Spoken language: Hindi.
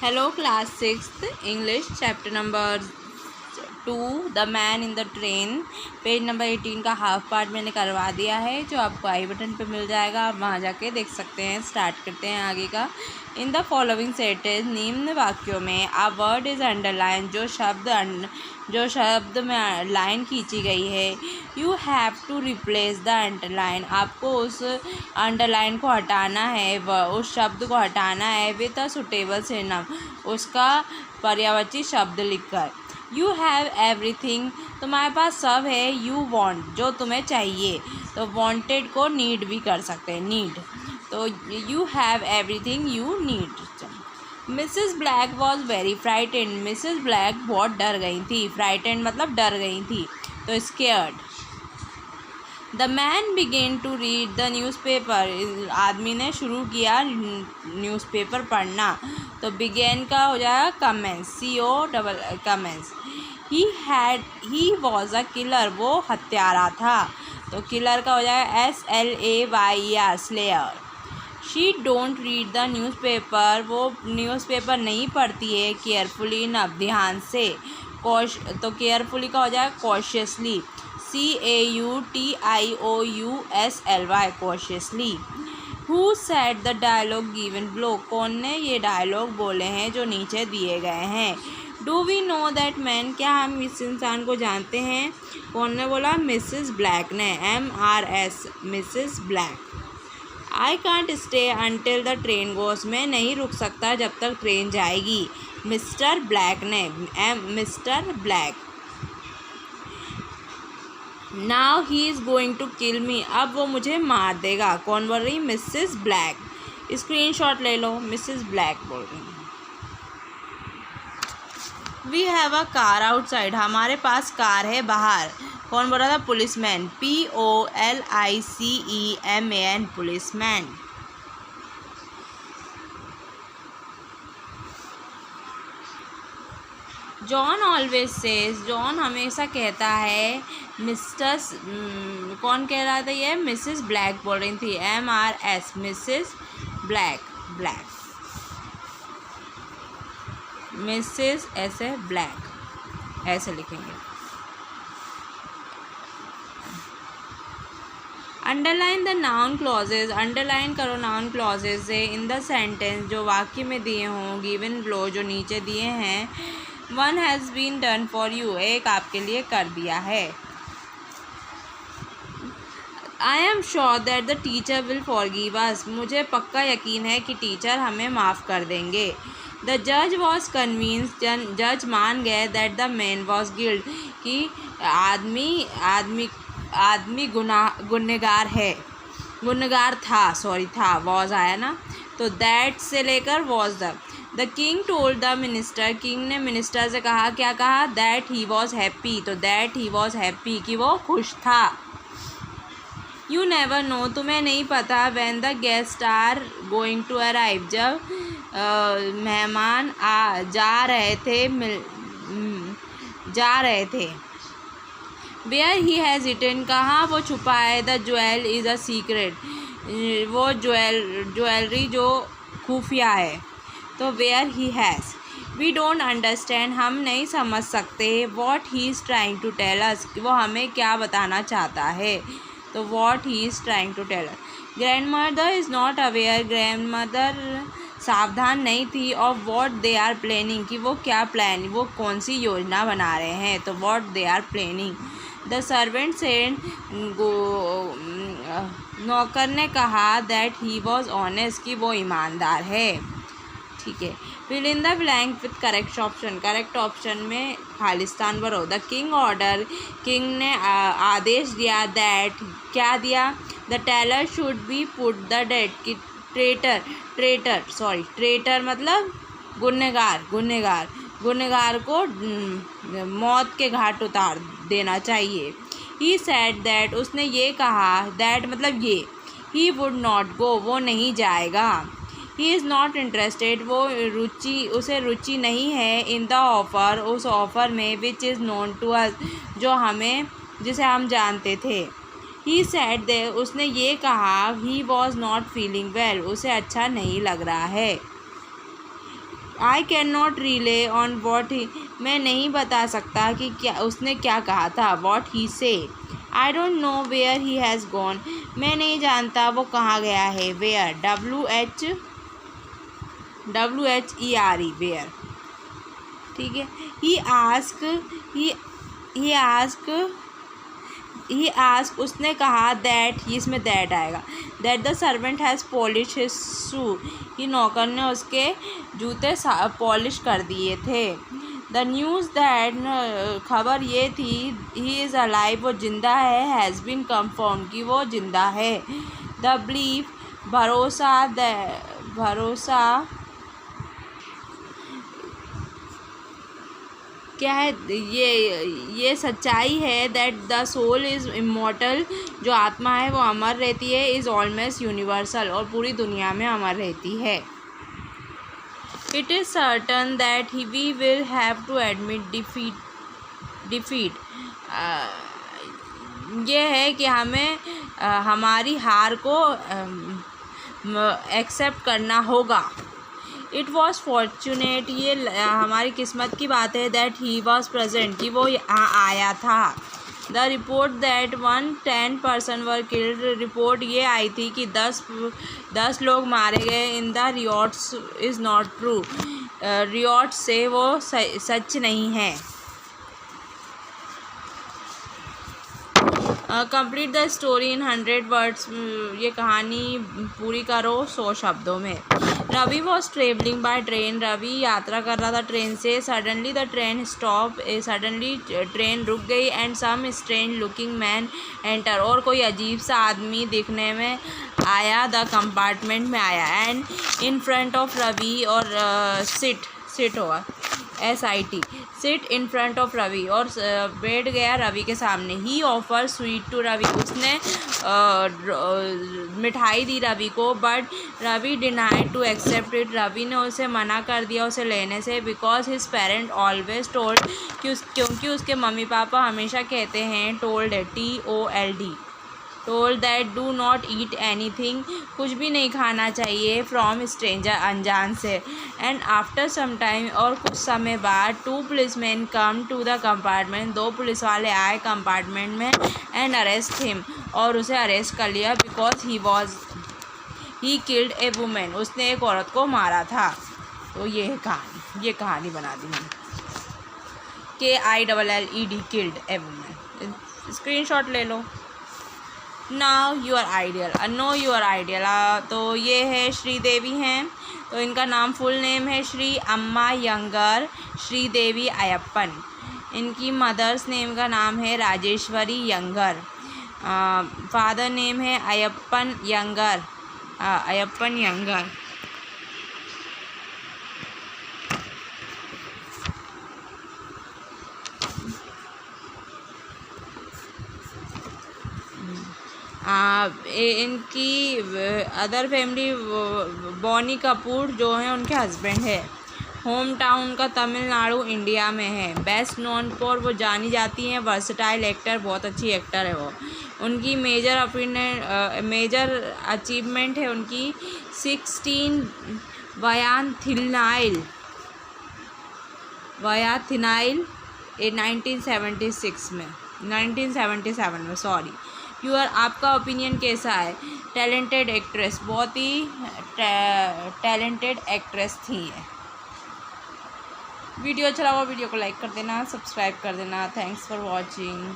Hello class 6th English chapter number 2 the man in the train page number 18 का हाफ पार्ट मैंने करवा दिया है जो आपको आई बटन पे मिल जाएगा। आप वहाँ जाके देख सकते हैं। स्टार्ट करते हैं आगे का। इन द फॉलोइंग सेंटेंस निम्न वाक्यों में अ वर्ड इज़ अंडरलाइन जो शब्द में लाइन खींची गई है। You have to replace the underline आपको उस अंडरलाइन को हटाना है उस शब्द को हटाना है विद अ सुटेबल सिनोनिम उसका पर्यायवाची शब्द लिखकर। यू हैव एवरीथिंग तुम्हारे पास सब है। यू वांट जो तुम्हें चाहिए तो वांटेड को नीड भी कर सकते हैं नीड। तो you have everything you need. Mrs black was very frightened Mrs black बहुत डर गई थी। फ्राइटेंड मतलब डर गई थी तो scared. The man began to read the newspaper आदमी ने शुरू किया न्यूज़पेपर पढ़ना। तो बिगेन का हो जाएगा commence commence. He was a killer वो हत्यारा था। तो किलर का हो जाएगा SLAYER slayer. She don't read the newspaper वो न्यूज़पेपर नहीं पढ़ती है केयरफुली न ध्यान से। तो केयरफुली का हो जाएगा cautiously CAUTIOUSLY cautiously. Who said the dialogue given below कौन ने ये डायलॉग बोले हैं जो नीचे दिए गए हैं। Do we know that man क्या हम इस इंसान को जानते हैं। कौन ने बोला मिसेस ब्लैक ने MRS Mrs Black. I can't stay until the train goes मैं नहीं रुक सकता जब तक ट्रेन जाएगी। मिस्टर ब्लैक ने Mister Black. Now he is going to kill me अब वो मुझे मार देगा। कौन बोल रही मिसेस ब्लैक। स्क्रीनशॉट ले लो मिसेस ब्लैक बोल रही। We have a car outside हमारे पास कार है बाहर। कौन बोल रहा था policeman POLICEMAN policeman. John always says John हमेशा कहता है मिस्टर कौन कह रहा था ये मिसेस ब्लैक बोल रही थी MRS Mrs black black Mrs ऐसे ब्लैक ऐसे लिखेंगे। Underline the noun clauses underline करो नाउन क्लॉजेज से इन द सेंटेंस जो वाक्य में दिए हों गिवन बिलो जो नीचे दिए हैं। One has been done for you एक आपके लिए कर दिया है। I am sure that the teacher will forgive us मुझे पक्का यकीन है कि टीचर हमें माफ़ कर देंगे। द जज वॉज कन्विंस जज मान गए that the man was guild कि आदमी गुनहगार है गुनहगार था वॉज आया ना। तो दैट से लेकर was the king told the minister king ने मिनिस्टर से कहा क्या कहा दैट ही वॉज हैप्पी तो दैट ही वॉज हैप्पी कि वो खुश था। यू नेवर नो तुम्हें नहीं पता when the guest are going to arrive जब मेहमान जा रहे थे। वेयर ही हैज़ इटन कहाँ वो छुपा है। The jewel is a secret वो ज्वेलरी जो खुफिया है। तो where he has we don't understand हम नहीं समझ सकते what he is trying to tell us वो हमें क्या बताना चाहता है। तो what he is trying to tell us. Grandmother is not aware grandmother सावधान नहीं थी और वॉट दे आर प्लानिंग कि वो कौन सी योजना बना रहे हैं। तो what they are planning. The servant said नौकर ने कहा दैट ही वॉज ऑनेस्ट कि वो ईमानदार है। ठीक है। Fill in the blank with correct option में खालिस्तान भरो। द किंग ऑर्डर किंग ने आदेश दिया दैट क्या दिया the traitor should be put the dead कि ट्रेटर मतलब गुनहगार को मौत के घाट उतार देना चाहिए। ही सेड दैट उसने ये कहा दैट मतलब ये ही वुड नॉट गो वो नहीं जाएगा। ही इज़ नॉट इंटरेस्टेड उसे रुचि नहीं है इन द ऑफ़र उस ऑफ़र में which is known to us जिसे हम जानते थे। ही सेड दे उसने ये कहा he was not feeling well उसे अच्छा नहीं लग रहा है। I can not relay on what he, मैं नहीं बता सकता कि क्या उसने क्या कहा था। What he say, I don't know where he has gone, मैं नहीं जानता वो कहाँ गया है। वेयर, WHERE, वेयर, ठीक है। ही आस्क, उसने कहा, दैट, इसमें दैट आएगा, that the servant has polish his shoe, कि नौकर ने उसके जूते पॉलिश कर दिए थे। द दैट खबर ये थी, ही इज़ अलाइव, वो जिंदा है, हैज़ बीन कंफर्म, कि वो जिंदा है। द बिलीफ, भरोसा क्या है, ये सच्चाई है। That the soul is immortal, जो आत्मा है वो अमर रहती है। इज़ ऑलमोस्ट यूनिवर्सल, और पूरी दुनिया में अमर रहती है। It is certain that we will have to admit defeat, ये है कि हमें हमारी हार को एक्सेप्ट करना होगा। इट वॉज फॉर्चुनेट, ये हमारी किस्मत की बात है। दैट ही वॉज प्रेजेंट, कि वो यहाँ आया था। The report that 10 person were killed, report ये आई थी कि 10 लोग मारे गए। In the riots is not true, riot से वो सच नहीं है। Complete the story in 100 words, ये कहानी पूरी करो 100 शब्दों में। Ravi was travelling by train, Ravi यात्रा कर रहा था ट्रेन से। Suddenly the train stop, suddenly train रुक गई। And some strange looking man enter, और कोई अजीब सा आदमी दिखने में आया, द कंपार्टमेंट में आया। And in front of Ravi, और सिट होगा, SIT, sit in front of Ravi, और बैठ गया रवि के सामने। He offer sweet to Ravi, उसने मिठाई दी रवि को। But Ravi denied to accept it, Ravi ने उसे मना कर दिया उसे लेने से। Because his parent always told, क्योंकि उसके मम्मी पापा हमेशा कहते हैं, टोल्ड है TOLD, told that do not eat anything, कुछ भी नहीं खाना चाहिए, फ्रॉम स्ट्रेंजर, अनजान से। एंड आफ्टर सम टाइम, और कुछ समय बाद, 2 policeman come to the compartment, 2 police वाले आए कंपार्टमेंट में। एंड अरेस्ट हिम, और उसे अरेस्ट कर लिया। Because he killed a women, उसने एक औरत को मारा था। तो ये कहानी बना दी मैंने, KILLED, killed a women. Screenshot ले लो। Now your ideal, know your ideal, तो ये है श्रीदेवी हैं। तो इनका नाम फुल नेम है श्री अम्मा यंगर श्रीदेवी अयप्पन। इनकी मदर्स नेम का नाम है राजेश्वरी यंगर। फादर नेम है अयप्पन यंगर, इनकी अदर फैमिली, बॉनी कपूर जो हैं उनके हस्बैंड है। होम टाउन का तमिलनाडु, इंडिया में है। बेस्ट नोन फॉर, वो जानी जाती हैं वर्सटाइल एक्टर, बहुत अच्छी एक्टर है वो। उनकी मेजर अचीवमेंट है उनकी 16 वायांथिनाइल 1977 में, सॉरी। योर, आपका ओपिनियन कैसा है? टैलेंटेड एक्ट्रेस, बहुत ही टैलेंटेड एक्ट्रेस थी है। वीडियो अच्छा लगा वीडियो को लाइक कर देना, सब्सक्राइब कर देना। Thanks for watching.